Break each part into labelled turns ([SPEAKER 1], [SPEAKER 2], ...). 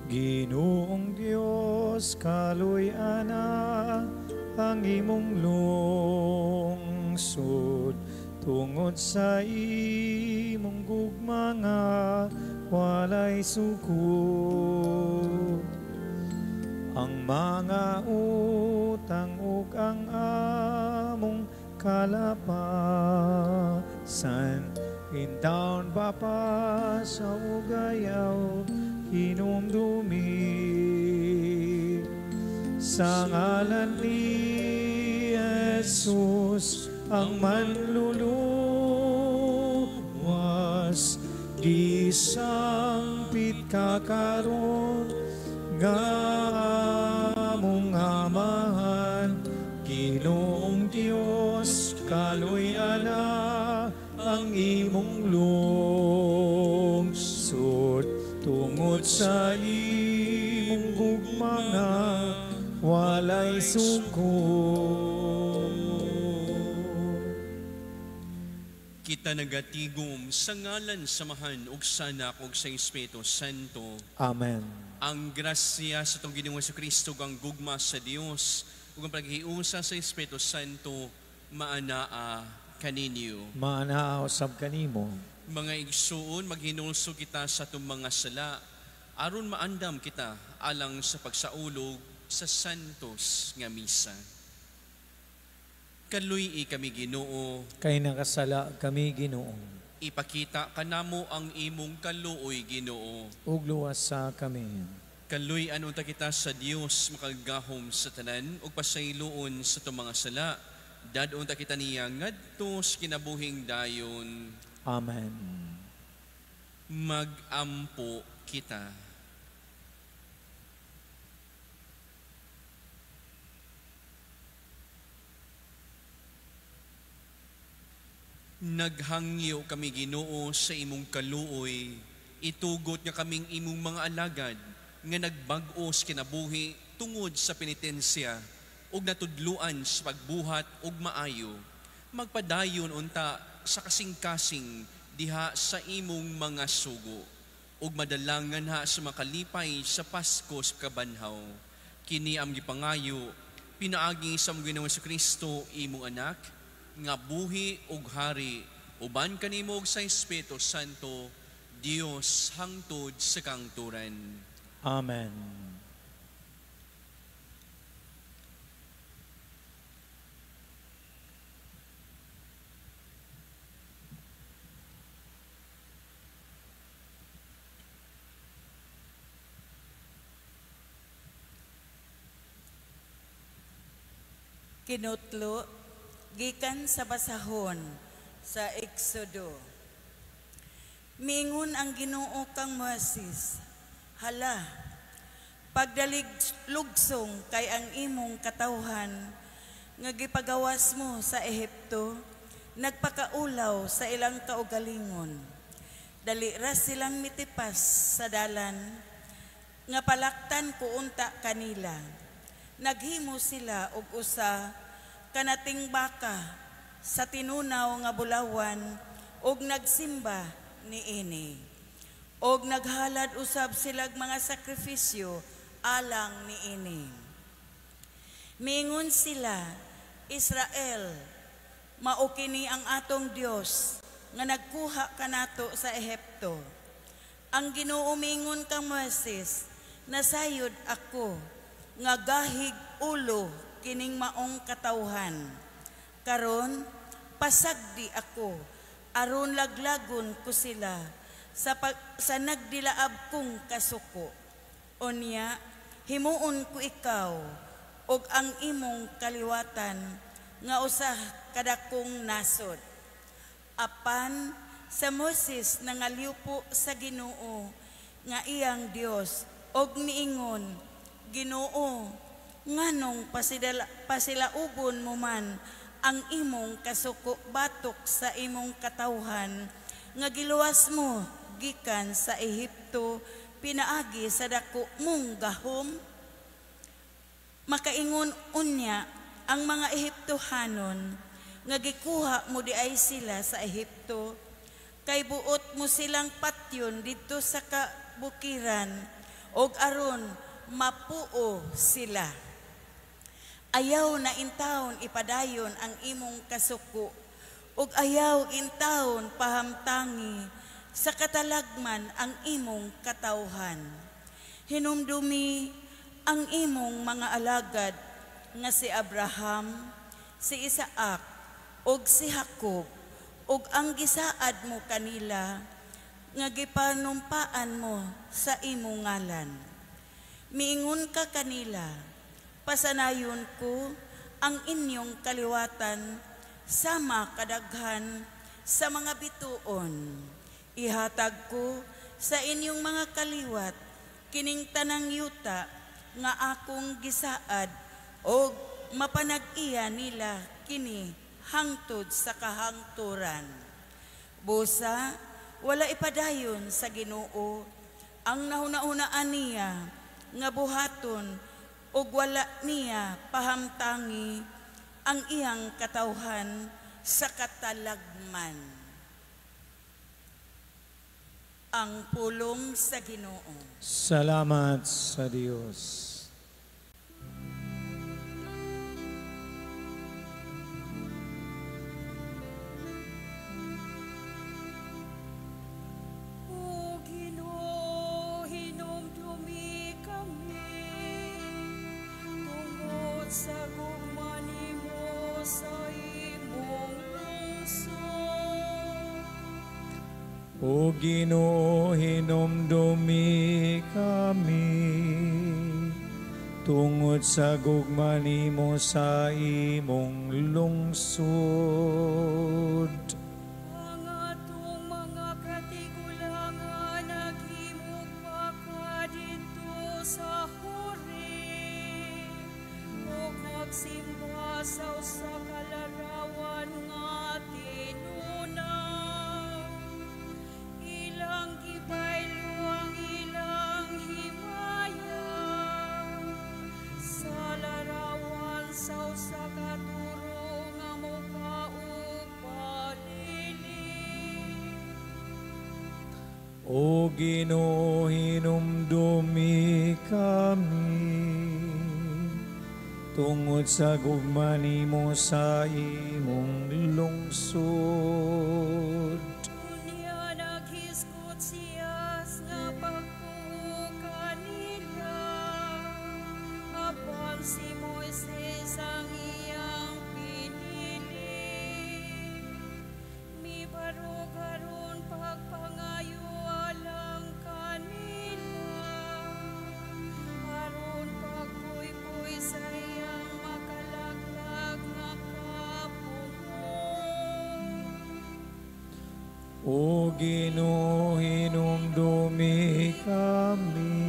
[SPEAKER 1] Ginoong Dios, kaluy ana ang imong lungsod, tungod sa imong gugma nga walay suko. Ang mga utang ug ang among kalapasan, intaon pa sa ugayaw hinumdumi. Sa ngalan ni Jesus ang manluluwas, gisampit ka karon nga among amahan. Ginoong Dios, kaluy ana ang imong lungsod, tungod sa imong gugma nga walay suko.
[SPEAKER 2] Kita nagatigom sa ngalan samahan ug sa Anak ug sa Espiritu Santo.
[SPEAKER 1] Amen.
[SPEAKER 2] Ang grasya sa itong Ginoong Jesucristo ug ang gugma sa Dios ug ang paghiusa sa Espiritu Santo maanaa kaninyo.
[SPEAKER 1] Maanaa usab kanimo.
[SPEAKER 2] Mga igsuon, maghinulso kita sa itong mga sala aron maandam kita alang sa pagsaulog sa santos nga misa. Kaluy kami Ginoo,
[SPEAKER 1] Kay nakasala kami Ginoo,
[SPEAKER 2] ipakita kanamo ang imong kaluoy Ginoo.
[SPEAKER 1] ug luwas sa kami.
[SPEAKER 2] Kaluy anunta kita sa Dios makagahom sa tanan ug pasayloon sa itong mga sala. Dadon ta kita niya ngadto sa kinabuhing dayon.
[SPEAKER 1] Amen.
[SPEAKER 2] Magampo kita. Naghangyo kami Ginoo sa imong kaluoy, itugot nga kaming imong mga alagad nga nagbag-o sa kinabuhi tungod sa penitensya ug natudluan sa pagbuhat ug maayo. Magpadayon unta sa kasing-kasing diha sa imong mga sugo ug madalangan ha sa makalipay sa Pasko sa kabanhaw. Kini ang gipangayo pinaagi sa among Ginoong Jesucristo imong anak nga buhi ug hari uban kanimo ug sa Espiritu Santo, Dios hangtod sa kangturan.
[SPEAKER 1] Amen.
[SPEAKER 3] Kinutlo, gikan sa basahon sa Exodo. Mingon ang Ginoo kang Moses, hala, pagdalig lugsong kay ang imong katawhan, nga gipagawas mo sa Ehipto, nagpakaulaw sa ilang kaugalingon. Dali ra silang mitipas sa dalan, nga palaktan ko unta kanila. Naghimo sila og usa kanating baka sa tinunaw nga bulawan og nagsimba niini. Og naghalad usab silag mga sakrifisyo alang niini. Mingon sila, Israel, mao kini ang atong Dios nga nagkuha kanato sa Ehipto. Ang Ginoo mingon kang Moses, nasayod ako nga gahig ulo kining maong katawhan. Karon pasagdi ako aron laglagon ko sila sa nagdilaab kong kasuko. Unya himuon ko ikaw og ang imong kaliwatan nga usah kadakong nasod. Apan sa Moses nangaliupo sa Ginoo nga iyang Dios og niingon, Ginoo, nganong pasilaubon mo man ang imong kasuko batok sa imong katawhan nga giluwas mo gikan sa Ehipto pinaagi sa dako mong gahom? Makaingon unya ang mga Ehiptohanon nga gikuha mo di ay sila sa Ehipto, kay buot mo silang patyon dito sa kabukiran og aron mapuo sila. Ayaw na intawon ipadayon ang imong kasuko, ug ayaw intawon pahamtangi sa katalagman ang imong katawhan. Hinumdumi ang imong mga alagad nga si Abraham, si Isaac, ug si Jacob, ug ang gisaad mo kanila nga gipanumpaan mo sa imong ngalan. Miingon ka kanila, pasanayon ko ang inyong kaliwatan sama kadaghan sa mga bituon. Ihatag ko sa inyong mga kaliwat kining tanang yuta nga akong gisaad o mapanag-iya nila kini hangtod sa kahangturan. Busa, wala ipadayon sa Ginoo ang nahuna-hunaan niya nga buhaton ug wala niya pahamtangi ang iyang katawhan sa katalagman. Ang pulong sa Ginoo.
[SPEAKER 1] Salamat sa Diyos.
[SPEAKER 4] O Ginoo, hinumdumi kami tungod sa gugma nimo sa imong lungsod.
[SPEAKER 1] O Ginoo, hinumdumi kami tungod sa gugma nimo sa imong lungsod.
[SPEAKER 4] Ang atong mga katigulangan naghimog pa ka dito sa huri ug nagsimba sa usa ka larawan nga tinunaw. Ilang gibaylo ang ilang himaya sa larawan sa usa ka turo nga mukha ug palili.
[SPEAKER 1] O Ginoo, hinumdumi kami tungod sa gugma nimo sa imong lungsod.
[SPEAKER 4] Unya naghiskot siyas nga pagpuo kanila, apan si Moises ang iyang pinili. Mibarog aron pagpangayo alang kanila, aron pagpuy-puy sa iyang makalaglag nga kapungong.
[SPEAKER 1] O Ginoo, hinumdumi kami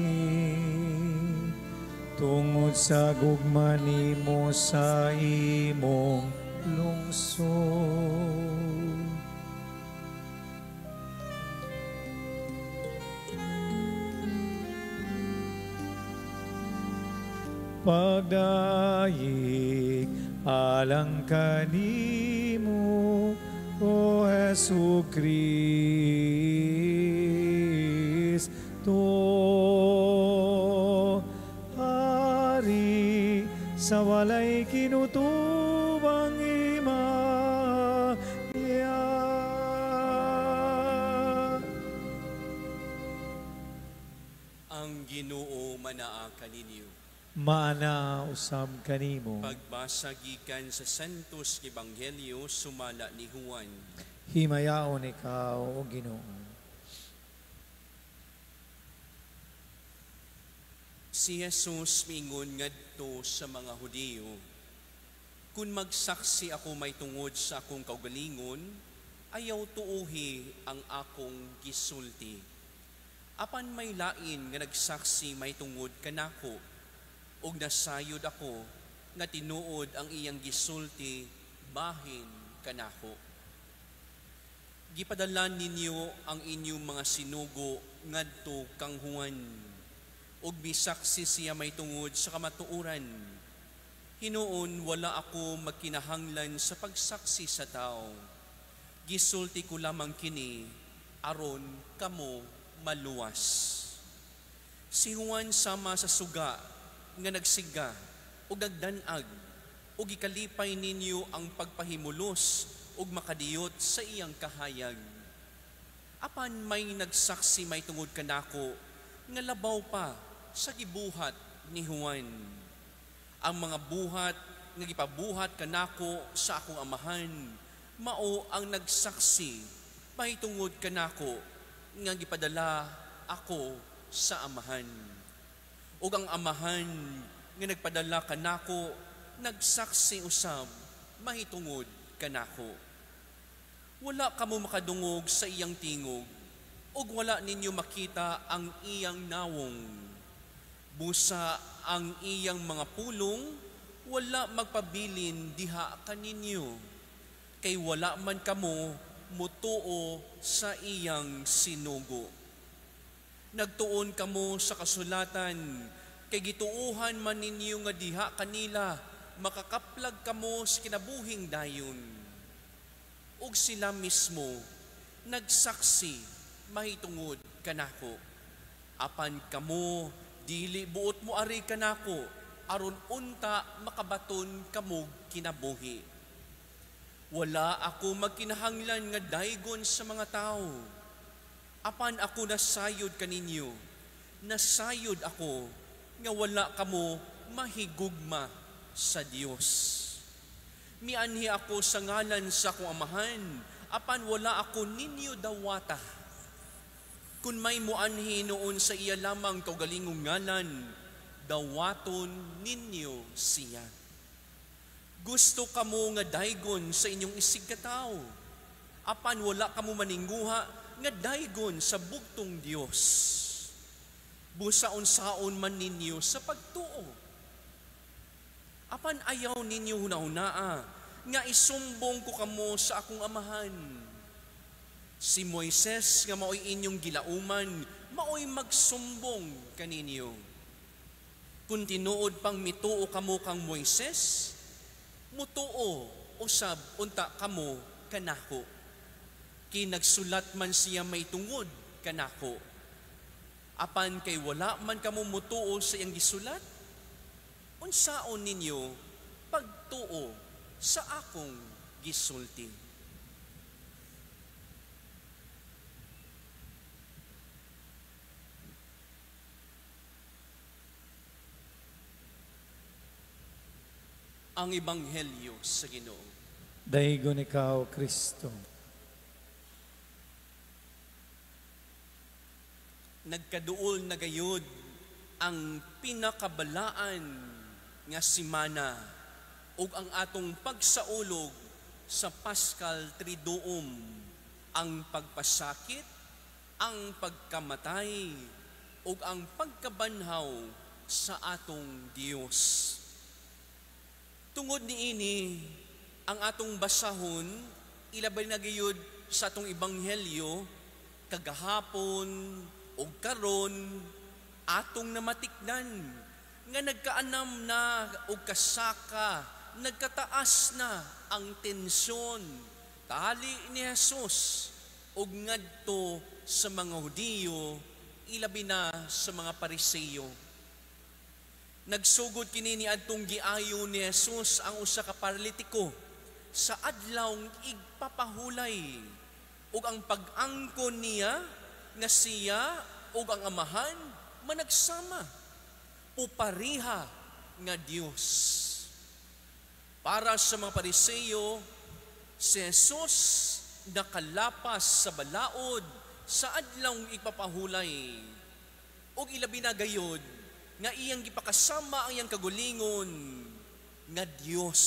[SPEAKER 1] tungod sa gugma nimo sa imong lungsod. Pagdaig alang kanimo, O Jesu Kristo, Hari sa walay kinutubang imaya.
[SPEAKER 2] Ang Ginoo manaa kaninyo.
[SPEAKER 1] Maana usab kanimo.
[SPEAKER 2] Pagbasa gikan sa Santos Ebanghelyo sumala ni Juan.
[SPEAKER 1] Himayaon ikaw, O Ginoo.
[SPEAKER 2] Si Jesus mingon ngadto sa mga Hudiyo, kung magsaksi ako may tungod sa akong kaugalingon, ayaw tuuhi ang akong gisulti. Apan may lain nga nagsaksi may tungod kanako, ug nasayod ako nga tinuod ang iyang gisulti bahin kanako. Gipadalan ninyo ang inyong mga sinugo ngadto kang Juan, ug bisaksi siya may tungod sa kamatuoran. Hinuon wala ako magkinahanglan sa pagsaksi sa tao. Gisulti ko lamang kini aron kamo maluwas. Si Juan sama sa suga nga nagsiga o nagdanag o gikalipay ninyo ang pagpahimulos o makadiyot sa iyang kahayag. Apan may nagsaksi may tungod kanako nga labaw pa sa gibuhat ni Juan. Ang mga buhat nga gipabuhat kanako sa akong amahan, mao ang nagsaksi may tungod kanako nga gipadala ako sa amahan. Ug ang amahan nga nagpadala kanako nagsaksi usab mahitungod kanako. Wala kamo makadungog sa iyang tingog ug wala ninyo makita ang iyang nawong. Busa ang iyang mga pulong wala magpabilin diha kaninyo, kay wala man kamo mutuo sa iyang sinugo. Nagtuon kamo sa kasulatan, kay gituuhan man ninyo nga diha kanila makakaplag kamo sa kinabuhing dayon. Ug sila mismo nagsaksi mahitungod kanako. Apan kamo dili buot mo ari kanako aron unta makabaton kamog kinabuhi. Wala ako magkinahanglan nga daygon sa mga tao. Apan ako nasayod kaninyo, nasayod ako nga wala kamo mahigugma sa Dios. Mianhi ako sa ngalan sa akong amahan, apan wala ako ninyo dawata. Kung may muanhi noon sa iya lamang kaugalingong ngalan, dawaton ninyo siya. Gusto kamo nga daygon sa inyong isig katao, apan wala kamo maninguha nga daygon sa bugtong Dios. Busaon-saon man ninyo sa pagtuo. Apan ayaw ninyo hunahunaa nga isumbong ko kamo sa akong amahan. Si Moises nga maoy inyong gilauman, maoy magsumbong kaninyo. Kung tinuod pang mituo kamo kang Moises, mutuo usab unta kamo kanako. Kinagsulat man siya may tungod kanako. Apan kay wala man kamo mutuo sa iyang gisulat, unsaon ninyo pagtuo sa akong gisulti. Ang Ebanghelyo sa Ginoo.
[SPEAKER 1] Daygon ikaw, Kristo.
[SPEAKER 2] Nagkaduol na gayud ang pinakabalaan nga simana ug ang atong pagsaulog sa Paschal Triduum, ang pagpasakit, ang pagkamatay ug ang pagkabanhaw sa atong Dios. Tungod niini ang atong basahon ilabay na gayud sa atong ebanghelyo kagahapon ug karon atong namatikdan nga nagkaanam na o kasaka, nagkataas na ang tensyon, tali ni Jesus o ngadto sa mga Hudiyo, ilabi na sa mga Pariseo. Nagsugod kini ni adtong giayo ni Jesus ang usa ka paralitiko sa adlawng igpapahulay ug ang pag-angkon niya nga siya ug ang amahan managsama. Upariha nga Dios. Para sa mga Pariseo, si Jesus nakalapas sa balaod sa adlawng ipapahulay. O ilabi na gayod nga iyang gipakasama ang iyang kagulingon nga Dios.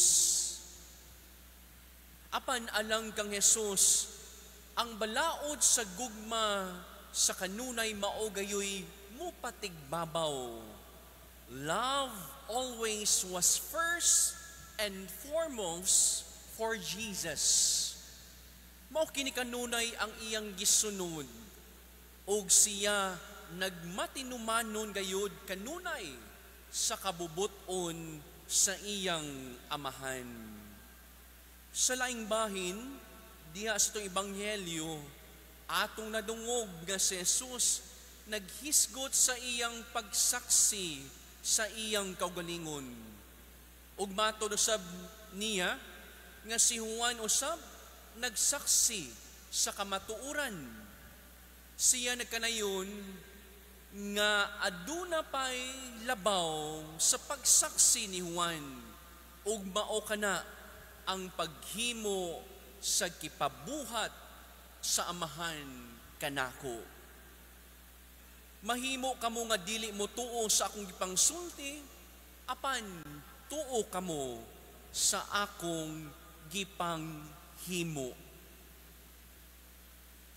[SPEAKER 2] Apan alang kang Jesus, ang balaod sa gugma sa kanunay mao gayoy mupatigbabaw. Love always was first and foremost for Jesus. Mao kini kanunay ang iyang gisunod ug siya nagmatinumanon gayud kanunay sa kabubuton sa iyang amahan. Sa laing bahin diha sa itong ebanghelyo atong nadungog nga si Jesus naghisgot sa iyang pagsaksi sa iyang kaugalingon. Ug matod usab niya nga si Juan usab nagsaksi sa kamatuoran. Siya nagkanayon nga aduna pay labaw sa pagsaksi ni Juan ug mao kana ang paghimo sa kipabuhat sa amahan kanako. Mahimo kamo nga dili mo tuo sa akong gipangsulti, apan tuo kamo sa akong gipanghimo.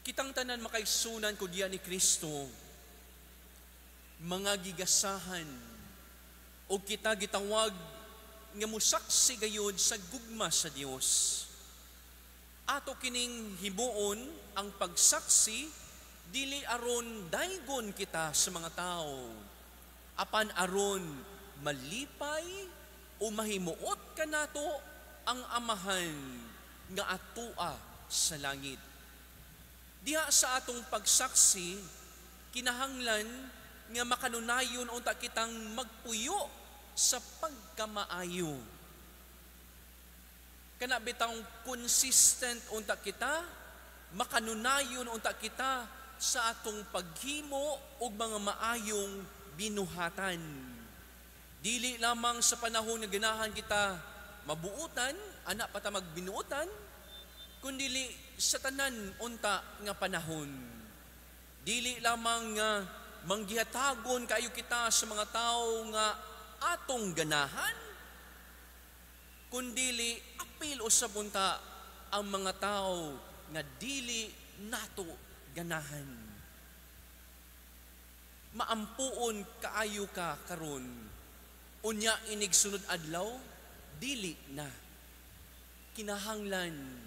[SPEAKER 2] Kitang tanan makaigsunan ko diya ni Kristo, mga gigasahan, o kita gitawag nga musaksi gayud sa gugma sa Dios. Ato kining himuon ang pagsaksi, dili aron daygon kita sa mga tao, apan aron malipay o mahimuot kanato ang amahan nga atua sa langit. Diha sa atong pagsaksi, kinahanglan nga makanunayon unta kitang magpuyo sa pagkamaayo. Kana bitang consistent unta kita, makanunayon unta kita sa atong paghimo og mga maayong binuhatan. Dili lamang sa panahon nga ganahan kita mabuutan, anak pata magbinuutan, kundili sa tanan unta nga panahon. Dili lamang nga manggihatagon kayo kita sa mga tao nga atong ganahan, kundili apil usab unta ang mga tao nga dili nato ganahan. Maampuon kaayo ka karon, unya inig sunod adlaw, dili na. Kinahanglan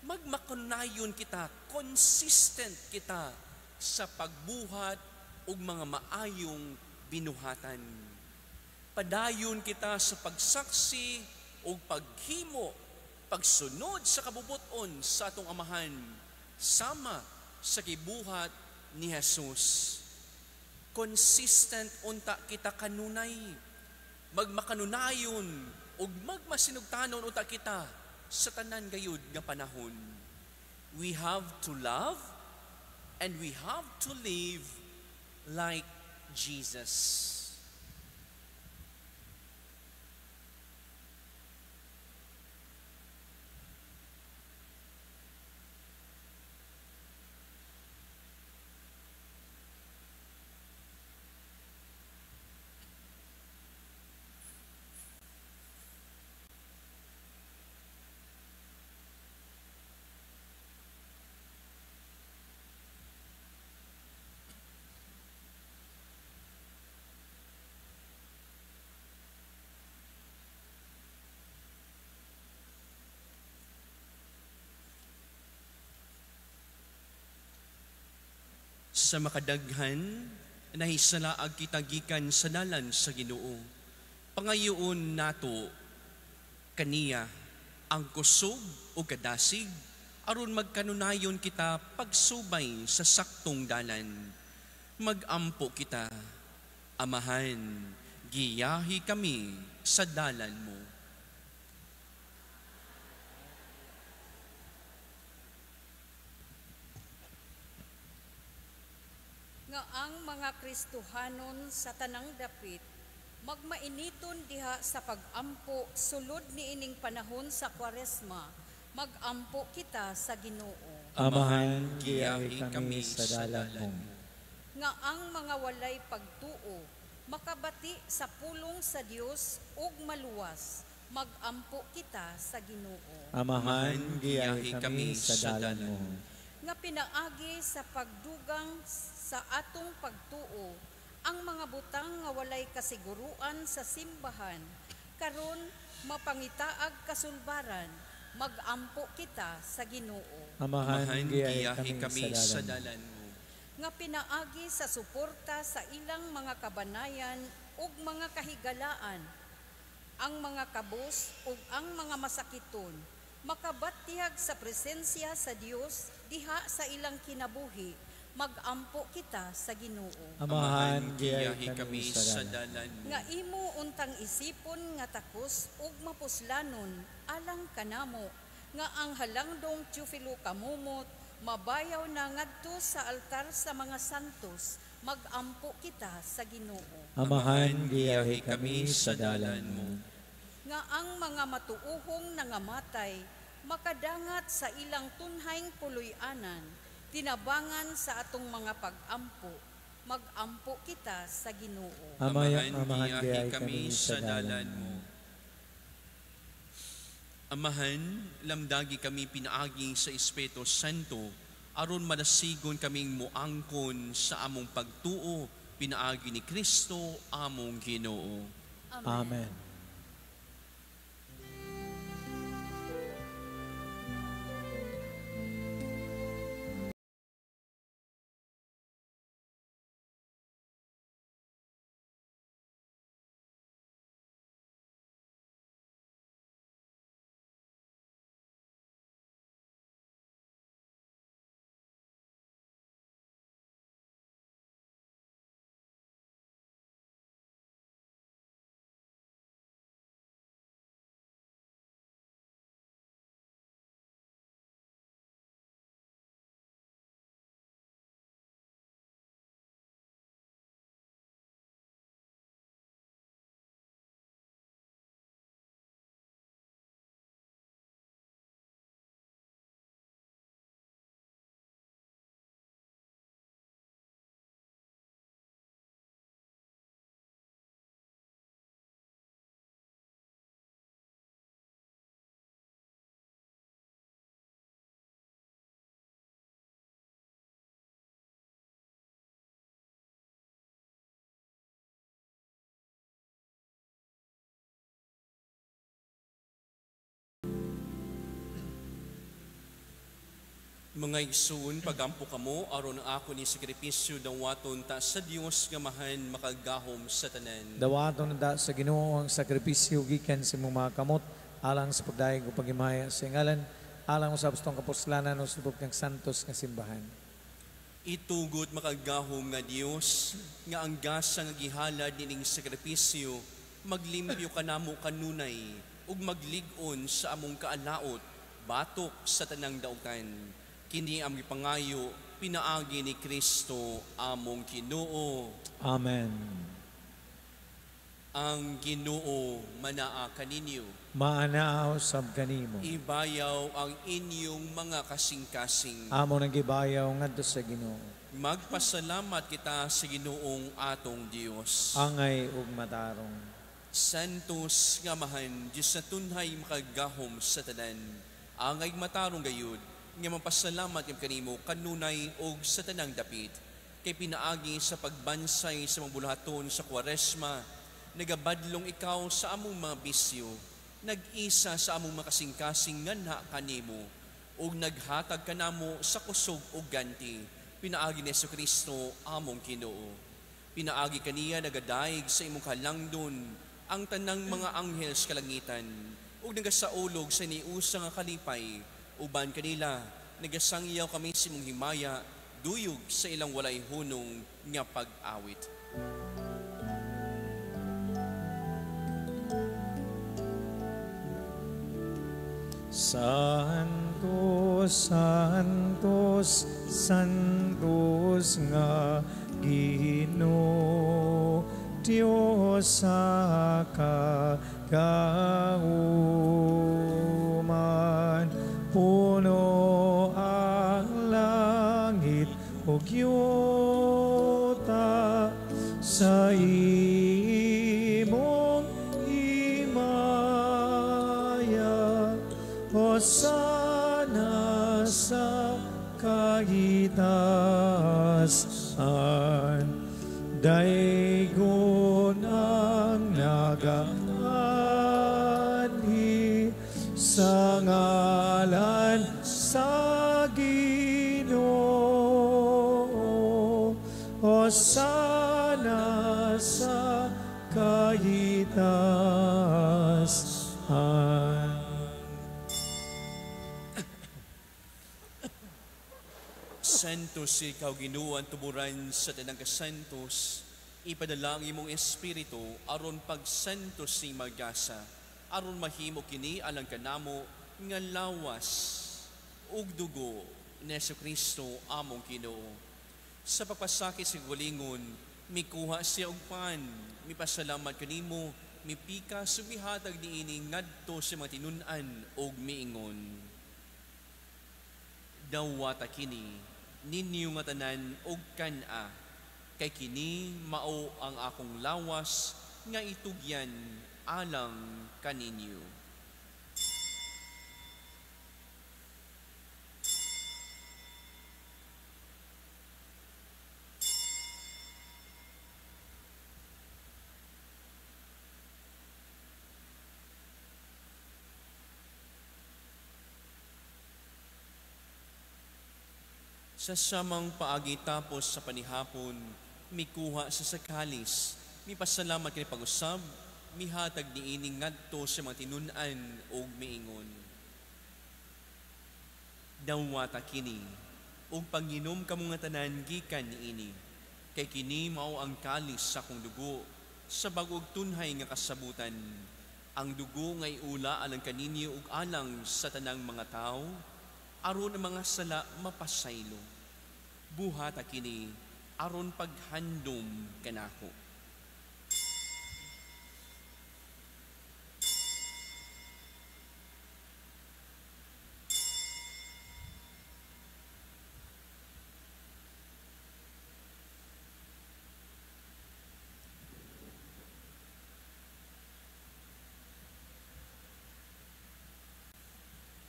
[SPEAKER 2] magmakunayon kita, consistent kita sa pagbuhat og mga maayong binuhatan. Padayon kita sa pagsaksi o paghimo, pagsunod sa kabubuton sa atong amahan, sama sa gibuhat ni Jesus. Consistent unta kita kanunay, magmakanunayon o magmasinugtanon unta kita sa tanan gayud nga panahon. We have to love and we have to live like Jesus. Sa makadaghan, nahisalaag kita gikan sa dalan sa Ginoo. Pangayoon nato kaniya ang kusog o kadasig, aron magkanunayon kita pagsubay sa saktong dalan. Magampo kita, Amahan, giyahi kami sa dalan mo.
[SPEAKER 4] Nga ang mga Kristohanon sa tanang dapit, magmainiton diha sa pagampo sulod ni ining panahon sa Kwaresma, magampo kita sa Ginoo.
[SPEAKER 1] Amahan, giyahi kami sa dalan mo.
[SPEAKER 4] Nga ang mga walay pagtuo, makabati sa pulong sa Dios ug maluwas, magampo kita sa Ginoo.
[SPEAKER 1] Amahan, giyahi kami sa dalan mo.
[SPEAKER 4] Nga pinaagi sa pagdugang sa atong pagtuo, ang mga butang nga walay kasiguruan sa simbahan, karon mapangitaag kasulbaran, magampo kita sa Ginoo.
[SPEAKER 1] Amahan, giyahi kami sa dalan mo.
[SPEAKER 4] Nga pinaagi sa suporta sa ilang mga kabanayan ug mga kahigalaan, ang mga kabus ug ang mga masakiton, makabatihag sa presensya sa Dios diha sa ilang kinabuhi, magampo kita sa Ginoo.
[SPEAKER 1] Amahan
[SPEAKER 2] giyahi kami sa dalan mo.
[SPEAKER 4] Nga imo untang isipon nga takos ug mapuslanon alang kanamo, nga ang halangdong Teofilo kamumot, mabayaw na ngadto sa altar sa mga santos, magampo kita sa Ginoo.
[SPEAKER 1] Amahan giyahi kami sa dalan mo.
[SPEAKER 4] Nga ang mga matuuhong nangamatay, makadangat sa ilang tunhayng puloy-anan, tinabangan sa atong mga pag-ampo, magampo kita sa Ginoo.
[SPEAKER 1] Amahan giyahi kami sa dalan mo.
[SPEAKER 2] Amahan, lamdagi kami pinaagi sa Espiritu Santo, aron madasigon kaming muangkon sa among pagtuo, pinaagi ni Kristo, among Ginoo.
[SPEAKER 1] Amen.
[SPEAKER 2] Mga igsoon, pagampo kamo, aron ako ni sakripisyo dawaton ta sa Dios nga mahan makagahom sa tanan.
[SPEAKER 1] Dawaton na sa Ginoo ang sakripisyo gikan sa imong mga kamot alang sa pagdayeg ug paghimaya sa ngalan alang sa apostong kapuslanan ug subok ng santos nga simbahan.
[SPEAKER 2] Itugot makagahom nga Dios nga ang gasa nga gihalad nining sakripisyo maglimpyo kanamo kanunay ug maglig-on sa among kaalaot batok sa tanang dautan. Kini ang gipangayo pinaagi ni Kristo among Ginoo.
[SPEAKER 1] Amen.
[SPEAKER 2] Ang Ginoo manaa kaninyo.
[SPEAKER 1] Maanaaw sab kanimo.
[SPEAKER 2] Ibayaw ang inyong mga kasing-kasing.
[SPEAKER 1] Amo nang gibayaw ngadto sa Ginoo.
[SPEAKER 2] Magpasalamat kita sa Ginoong atong Dios.
[SPEAKER 1] Angay ug matarong.
[SPEAKER 2] Santos nga mahan, Diyos na tunhay makagahom sa tanan. Angay matarong gayud, nga mapasalamat yung kanimo kanunay og sa tanang dapit. Kay pinaagi sa pagbansay sa mga bulahaton sa Kwaresma, nagabadlong ikaw sa among mga bisyo, nag-isa sa among makasing-kasing nganha kanimo, ug naghatag kanamo sa kusog ug ganti. Pinaagi ni Jesucristo among Ginoo. Pinaagi kaniya nagadayeg sa imong halangdon ang tanang mga anghel sa kalangitan, ug nagasaulog sa iniusa nga kalipay, uban kanila, nagasangyaw kami sa imong himaya, duyog sa ilang walay hunong nga pag-awit.
[SPEAKER 1] Santos, Santos, Santos nga Ginoo, Diyos sa kagauman, puno ang langit ug yuta sa imong himaya. Hosana sa kaitasan, daygon ang nagaanhi sa ngalan sa Ginoo. Hosana sa kaitasan.
[SPEAKER 2] santos, ikaw ginuan tuburan sa tanang kasantos, ipadala ang imong espiritu aron pagsantos ni magasa, aron mahimo kini alang kanamo nga lawas ug dugo ni Jesucristo among Ginoo. Sa pagpasakit sa gulingon, mikuha siya og pan, mipasalamat kanimo, mipika subihatag niini ngadto sa mga tinun-an og miingon. Dawata kini ninyo nga tanan og kana, kay kini mao ang akong lawas nga itugyan alang kaninyo. Sa samang paagi tapos sa panihapon, mikuha sa sakalis, mipasalamat kini pag-usab, mihatag niining ngadto sa mga tinun-an og miingon. Dawata kini, ug panginom kamo nga tanan gikan niini, kay kini mao ang kalis sa akong dugo, sa bag-og tunhay nga kasabutan. Ang dugo nga iula alang kaninyo ug alang sa tanang mga tao, aron ang mga sala mapasaylo. Buhata kini aron paghandom kanako.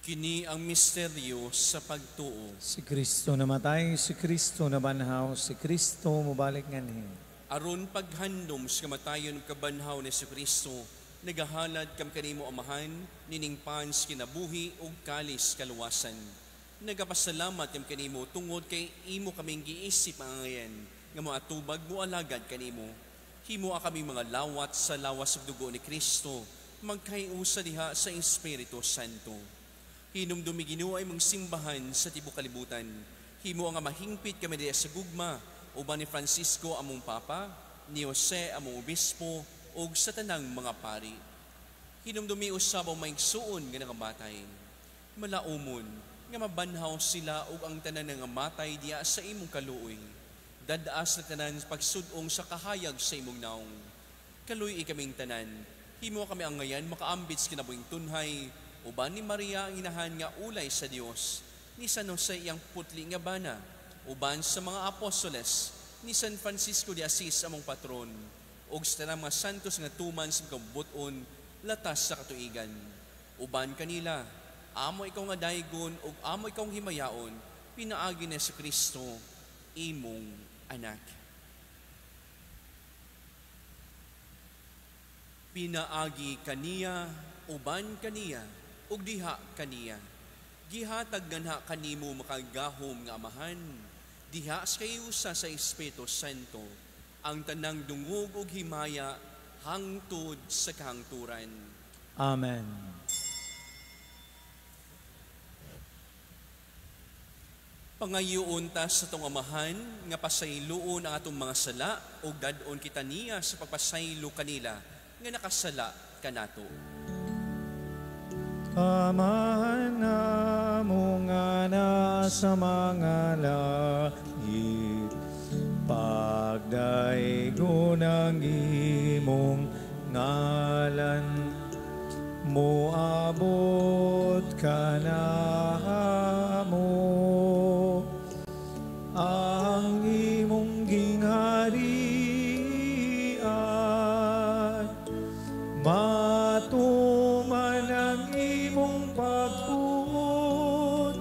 [SPEAKER 2] Kini ang misteryo sa pagtuo.
[SPEAKER 1] Si Kristo namatay, si Kristo nabanhaw, si Kristo mubalik nganhi.
[SPEAKER 2] Aron paghandom sa kamatayon ug kabanhaw ni Kristo, nagahalad kam kanimo amahan, nining pans kinabuhi ug kalis kaluwasan. Nagapasalamat kam kanimo tungod kay imo kaming giisip angayan, nga moatubag mo alagad kanimo. Himo kami mga lawat sa lawas ug dugo ni Kristo, magkayusa diha sa Espiritu Santo. Hinumdumi Ginoo ay mong simbahan sa tibok kalibutan. Himo nga mahingpit kami diya sa gugma, uban ni Francisco among Papa, ni Jose among Obispo, ug sa tanang mga pari. Hinumdumi usab ang maigsuon nga nangamatay. Malaumon nga mabanhaw sila ug ang tanan nga matay diya sa imong kaluoy. Dadaas na tanan pagsudong sa kahayag sa imong naong. Kaluoy kaming tanan. Himo kami ang ngayan makaambits kinabuhing tunhay, uban ni Maria ang inahan nga ulay sa Dios, ni San Jose iyang putli nga bana, uban sa mga apostoles, ni San Francisco de Assis among patron, ug sa tanang mga santos nga tuman sa kabuton latas sa katuigan. Uban kanila, amo ikaw nga daygon ug amo ikaw himayaon, pinaagi ni Kristo imong anak. Pinaagi kaniya, uban kaniya, ug diha kaniya. Gihatag ganha kanimo makagahom nga amahan, diha sa kayusa sa Espiritu Santo, ang tanang dungog ug himaya hangtod sa kahangturan.
[SPEAKER 1] Amen.
[SPEAKER 2] Pangayuon ta sa tong amahan nga pasayloon ang atong mga sala ug dadon kita niya sa pagpasaylo kanila nga nakasala kanato.
[SPEAKER 1] Amahan namo nga nasa mga langit, pagdaigo ng imong ngalan, moabot ka na mo, ang imong gingharian, matuman ang imong pagbuot,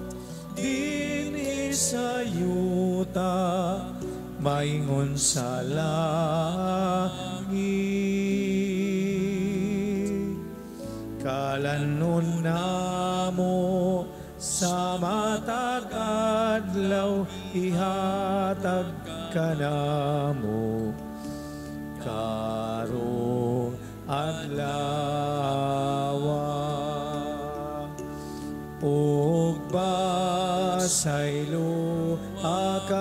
[SPEAKER 1] din sa yuta, maingon sa langit. Kalanon namo sa matag adlaw, ihatag ka namo, karong adlaw. Ug basaylo aka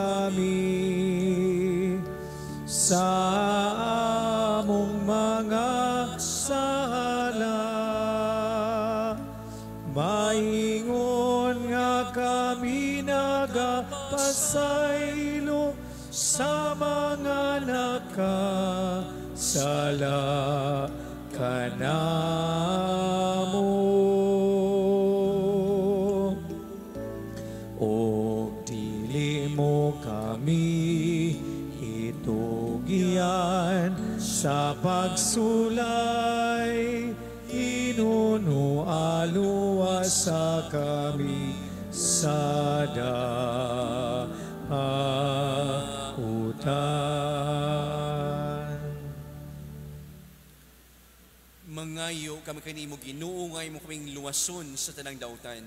[SPEAKER 1] mga sala. Maingon nga kami nagapasaylo sa mga nakasala kanamo. O dili mo kami itugian sa pagsulay, inuno aluwas sa kami sa dahutan.
[SPEAKER 2] Mangayo kami kanimo Ginoo ngay mo kaming luwason sa tanang dautan.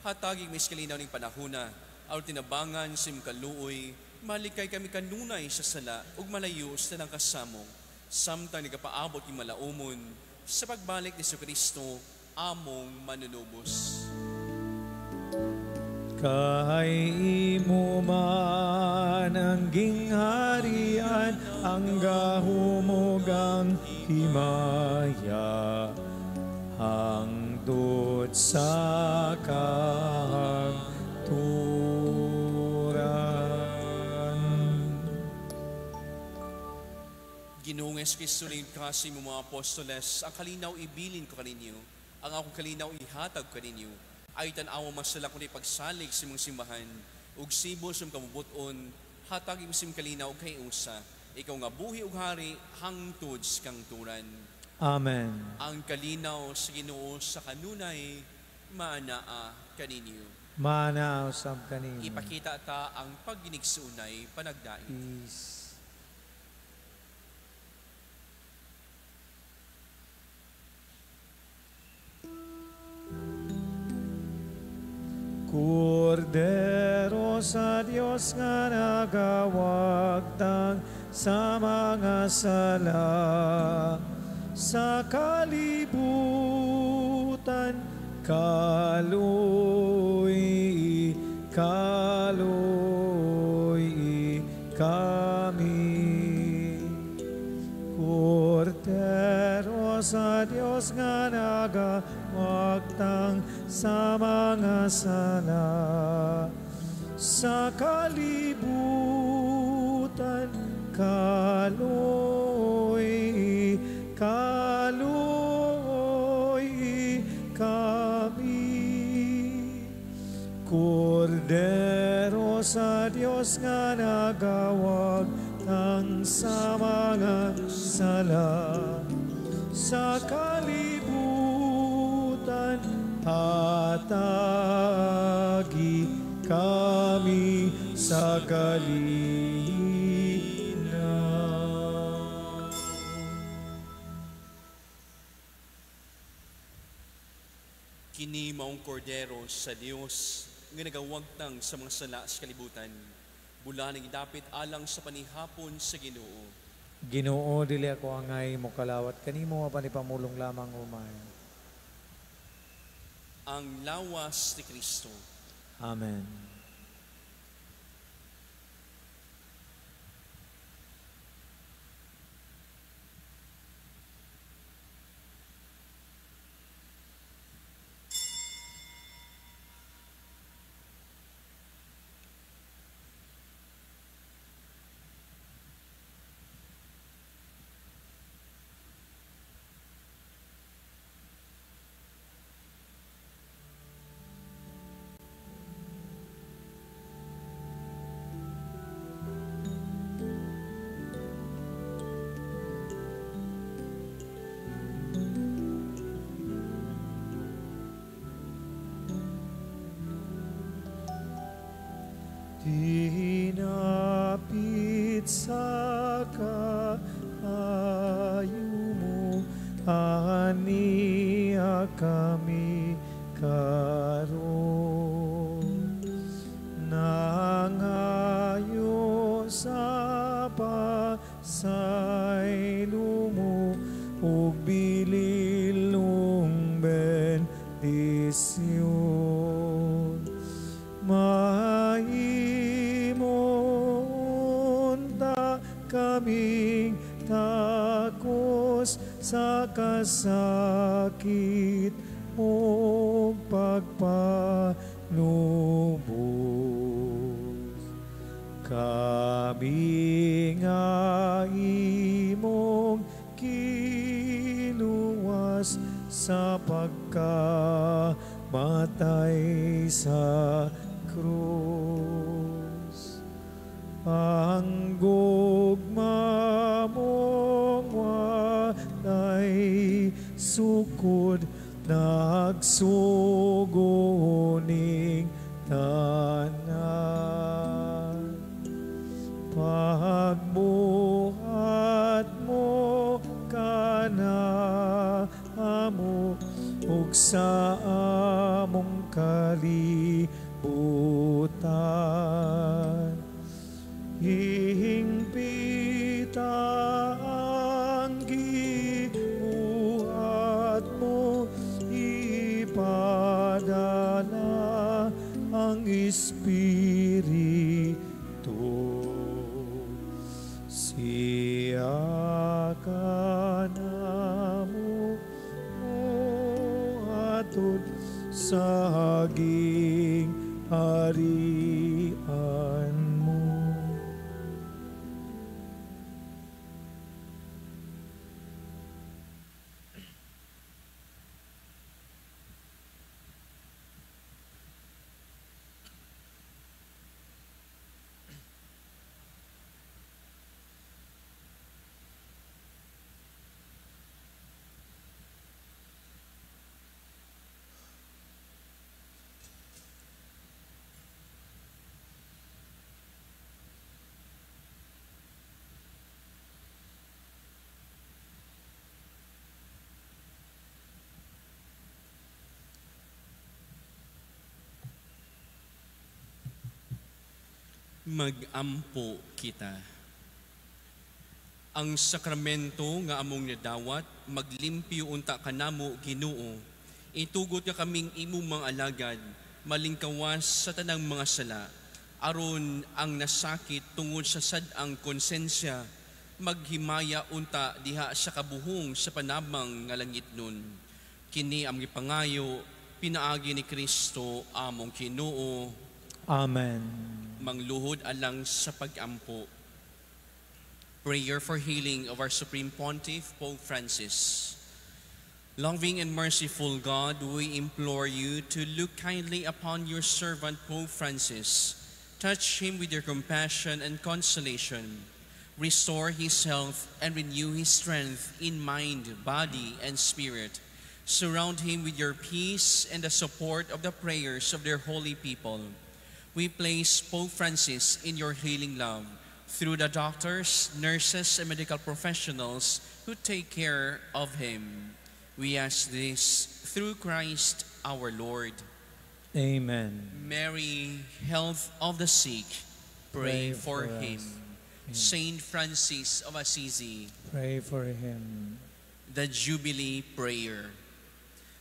[SPEAKER 2] Hatagig may kalinaw ning panahona, aw tinabangan sim kaluoy, malikay kami kanunay sa sala ug malayo sa tanang kasamong. Samtang nagapaabot yung malaumon sa pagbalik ni Kristo among manunubos.
[SPEAKER 1] Kay imo man ang gingharian, ang gahumugang himaya, hangtod sa kahangturan.
[SPEAKER 2] Ginoong Kristo rin kasi mo mga apostoles, ang kalinaw ibilin ko kaninyo, ang akong kalinaw ihatag kaninyo, ay tanawa masala kundi pagsalig sa mong simbahan, ug sibo sa kamubuton, hatag sim kalinaw kay usa, ikaw nga buhi ug hari, hangtod sa kangturan.
[SPEAKER 1] Amen.
[SPEAKER 2] Ang kalinaw sa Ginoo sa kanunay, maanaa kaninyo.
[SPEAKER 1] Mana usab kanimo.
[SPEAKER 2] Ipakita ta ang pagginigsunay panagdait.
[SPEAKER 1] Peace. Kordero sa Diyos nga nagawagtang sa mga sala, sa kalibutan, kaloy kami. Kordero sa Diyos nga nagawagtang sa mga sala, sa kalibutan, kaloy kami. Kordero sa Diyos nga nagawagtang sa mga sala, sa kalibutan, hatagi kami sa kalinaw.
[SPEAKER 2] Kini maong kordero sa Dios nga nagawagtang sa mga sala sa kalibutan, bulaning dapit alang sa panihapon sa Ginoo.
[SPEAKER 1] Ginoo, dili ako angay mo kalawat kanimo panipamulong lamang umay.
[SPEAKER 2] Ang lawas ni Kristo.
[SPEAKER 1] Amen. Dinapit sa kahayo mo, aniya kami karon. Nangayo sa pasaylo mo, ug bililong bendisyon. Mahimon ta kaming takos Diyos sa kasakit o pagpanubos. Kami nga imong kinuwas sa pagkamatay sa krus. Ang gugma mong walay sukod, nagsuguning tanan. Pagbuhat mo kana amo ug sa among kalibutan. Hihingpita ang gibuhat mo, ipadala ang Espiritu. Siya ka namo atod sa haging harian mo.
[SPEAKER 2] Mag-ampo kita. Ang sakramento nga among nadawat, maglimpyo unta kanamo Ginoo. Itugot nga kaming imong mga alagad, malingkawas sa tanang mga sala. Aron ang nasakit tungod sa sad-ang konsensya, maghimaya unta diha sa kabuhong sa panabang nga langit nun. Kini ang gipangayo, pinaagi ni Kristo among Ginoo.
[SPEAKER 1] Amen.
[SPEAKER 2] Mangluhod alang sa pag-ampo. Prayer for healing of our Supreme Pontiff, Pope Francis. Loving and merciful God, we implore you to look kindly upon your servant Pope Francis. Touch him with your compassion and consolation. Restore his health and renew his strength in mind, body, and spirit. Surround him with your peace and the support of the prayers of their holy people. We place Pope Francis in your healing love through the doctors, nurses, and medical professionals who take care of him. We ask this through Christ our Lord.
[SPEAKER 1] Amen.
[SPEAKER 2] Mary, health of the sick, pray for him. Saint Francis of Assisi,
[SPEAKER 1] Pray for him.
[SPEAKER 2] the Jubilee Prayer.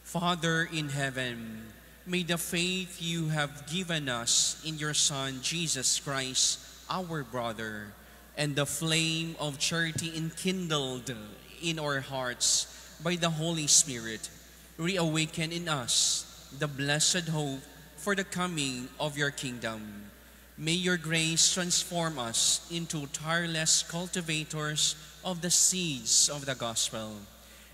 [SPEAKER 2] Father in heaven, may the faith you have given us in your Son, Jesus Christ, our brother, and the flame of charity enkindled in our hearts by the Holy Spirit, reawaken in us the blessed hope for the coming of your kingdom. May your grace transform us into tireless cultivators of the seeds of the gospel.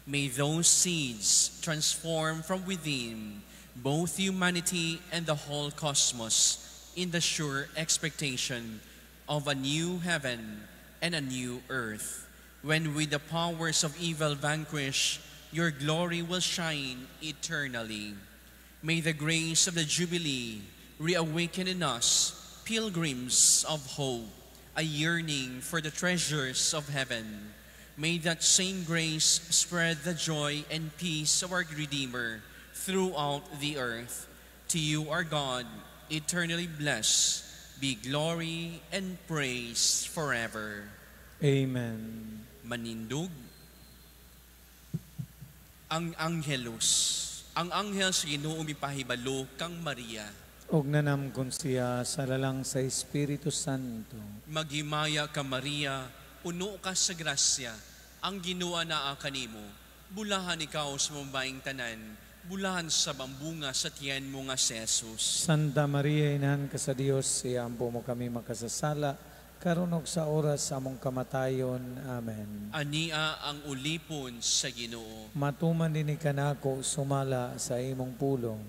[SPEAKER 2] May those seeds transform from within both humanity and the whole cosmos in the sure expectation of a new heaven and a new earth, when with the powers of evil vanquished, your glory will shine eternally. May the grace of the Jubilee reawaken in us pilgrims of hope, a yearning for the treasures of heaven. May that same grace spread the joy and peace of our Redeemer throughout the earth. To you, our God, eternally blessed, be glory and praise forever.
[SPEAKER 1] Amen.
[SPEAKER 2] Manindog ang Angelus. Ang anghel sa Ginoo mipahibalo kang Maria.
[SPEAKER 1] Og nanamkon siya sa lalang sa Espiritu Santo.
[SPEAKER 2] Maghimaya ka Maria, puno ka sa grasya. ang Ginoo naa kanimo. Bulahan ikaw sa mambaing tanan, bulahan sa bambunga sa tiyan mo nga si Jesus.
[SPEAKER 1] Santa Maria, Inahan ka sa Dios, iampo mo kami makasasala, karon ug sa oras sa among kamatayon. Amen.
[SPEAKER 2] Ania ang ulipon sa Ginoo.
[SPEAKER 1] Matuman din kanako sumala sa imong pulong.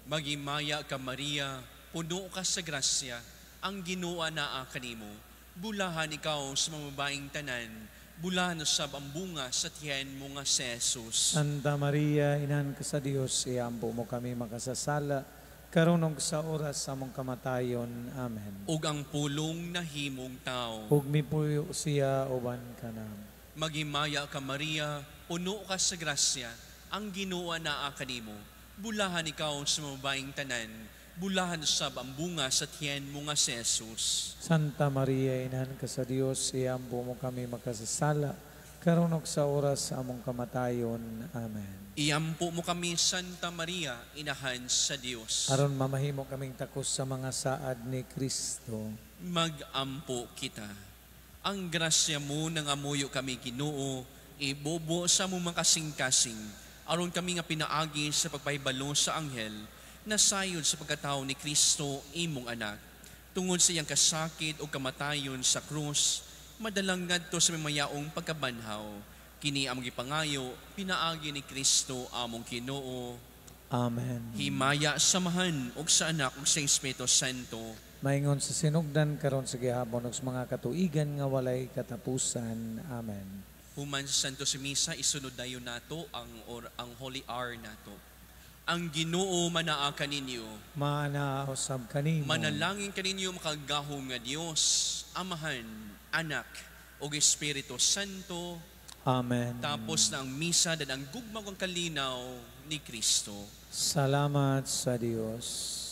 [SPEAKER 2] Magimaya ka Maria, puno ka sa grasya, ang Ginoo naa kanimo. Bulahan ikaw sa mamabaing tanan, bulahan sa bambunga sa tiyan mo nga si Jesus.
[SPEAKER 1] Santa Maria, Inahan ka sa Dios, iampo mo kami makasasala, karon ug sa oras sa among kamatayon. Amen.
[SPEAKER 2] Ug ang pulong na himong tao.
[SPEAKER 1] Ug mipuyo siya uban ka na.
[SPEAKER 2] Magimaya ka Maria, puno ka sa grasya, ang Ginoo naa kanimo. Bulahan ikaw sa mamabaing tanan, bulahan sa bambunga sa tiyan mo nga si Jesus.
[SPEAKER 1] Santa Maria, Inahan ka sa Dios, iampo mo kami makasasala, karon ug sa oras sa among kamatayon. Amen.
[SPEAKER 2] Iampo mo kami, Santa Maria, Inahan sa Dios.
[SPEAKER 1] Aron mamahimo kaming takos sa mga saad ni Kristo.
[SPEAKER 2] Mag-ampo kita. Ang grasya mo nang amuyo kami Ginoo, ibobo sa mo makasing-kasing, aron kami nga pinaagi sa pagpahibalo sa anghel, nasayod sa pagkatao ni Kristo, imong anak. Tungod sa iyang kasakit o kamatayon sa krus, madalang ngadto sa mayaong pagkabanhaw. Kini among gipangayo, pinaagi ni Kristo among Ginoo.
[SPEAKER 1] Amen.
[SPEAKER 2] Himaya samahan og sa anak ug sa Espiritu Santo.
[SPEAKER 1] Maingon sa sinugdan karon sa gihapon ug sa mga katuigan nga walay katapusan. Amen.
[SPEAKER 2] Human sa Santo si Misa, isunod dayon nato ang Holy Hour nato. Ang Ginoo manaa kaninyo.
[SPEAKER 1] Manaosab kanimo.
[SPEAKER 2] Manalangin kaninyo makagahom nga Dios, Amahan, Anak, ug Espiritu Santo.
[SPEAKER 1] Amen.
[SPEAKER 2] Tapos na ang misa dan ang gugmang kalinaw ni Kristo.
[SPEAKER 1] Salamat sa Dios.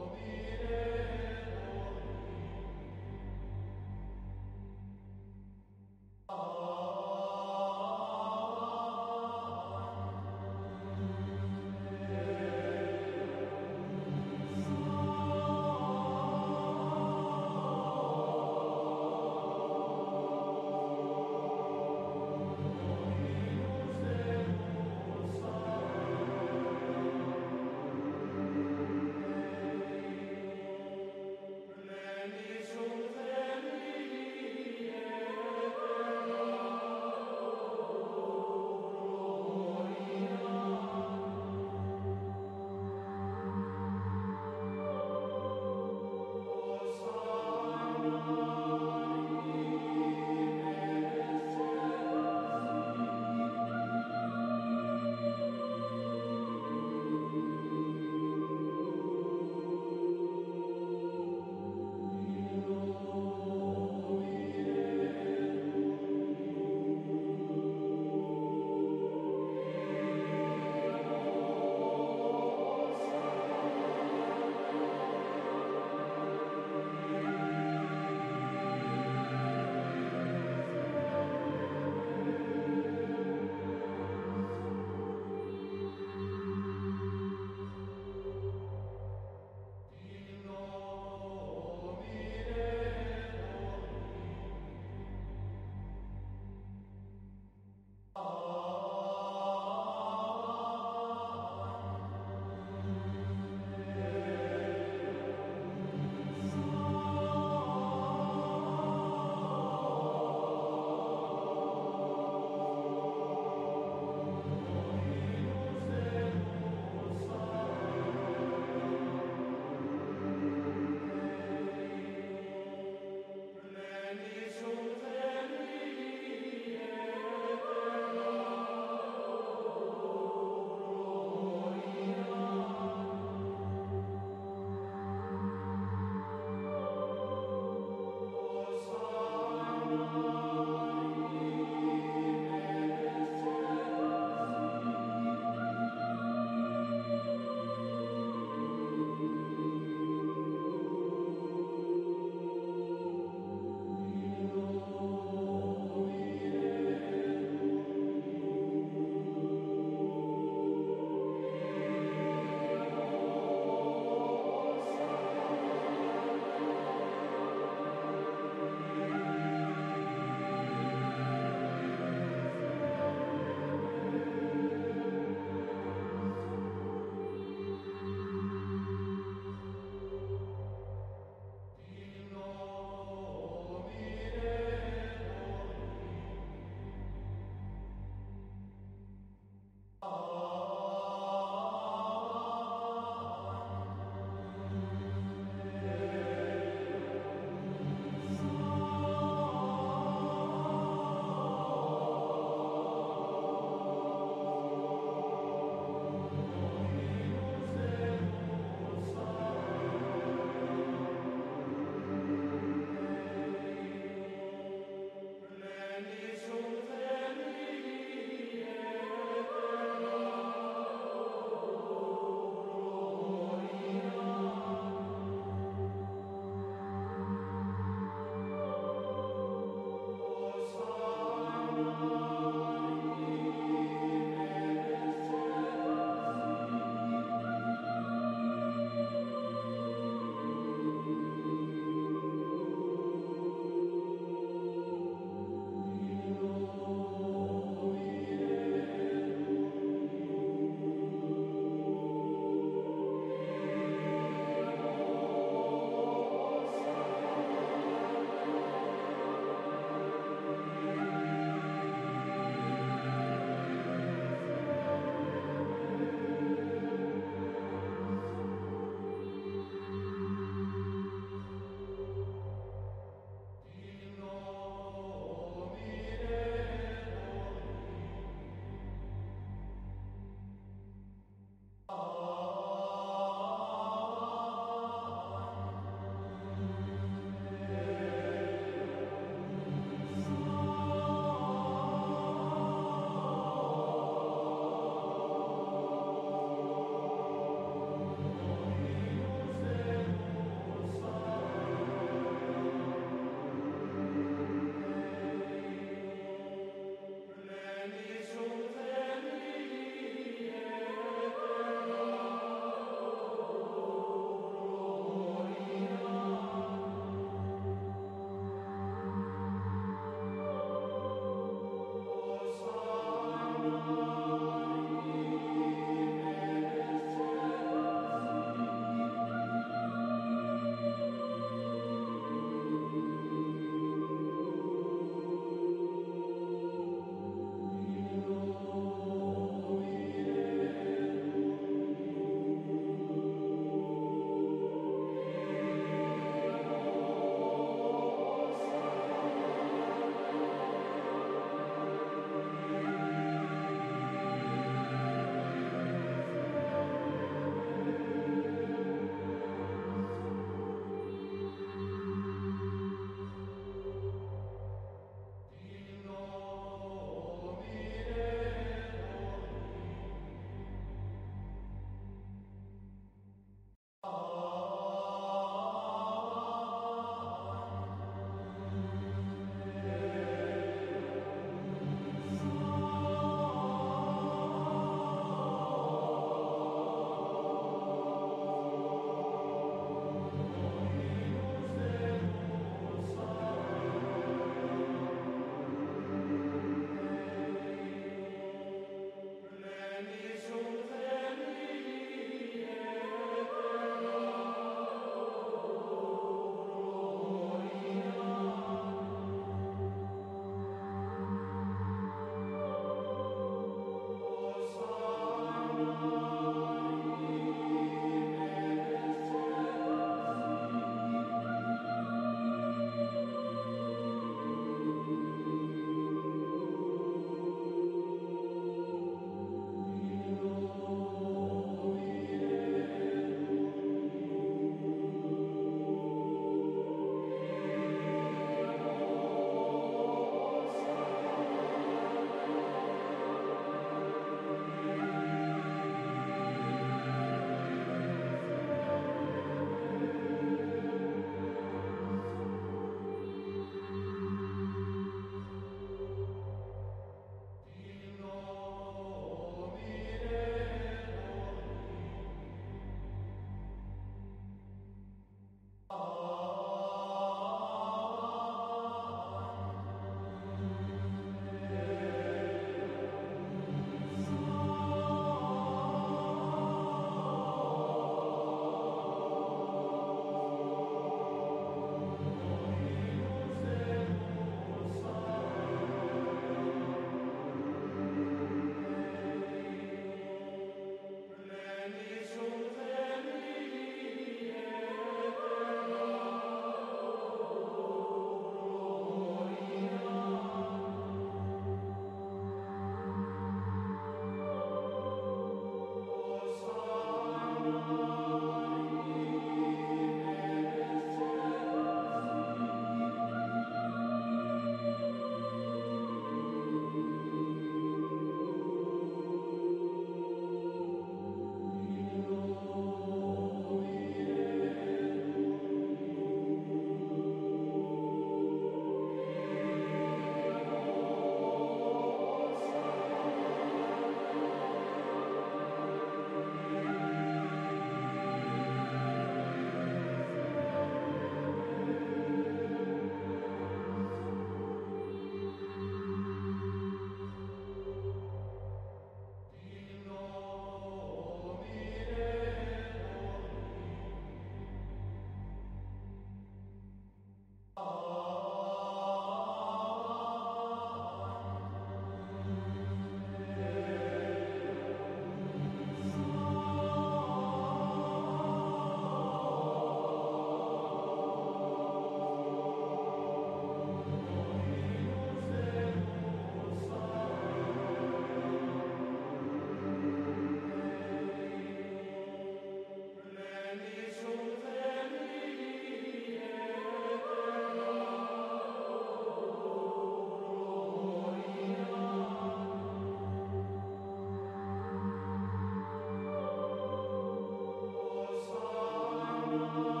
[SPEAKER 5] Amen.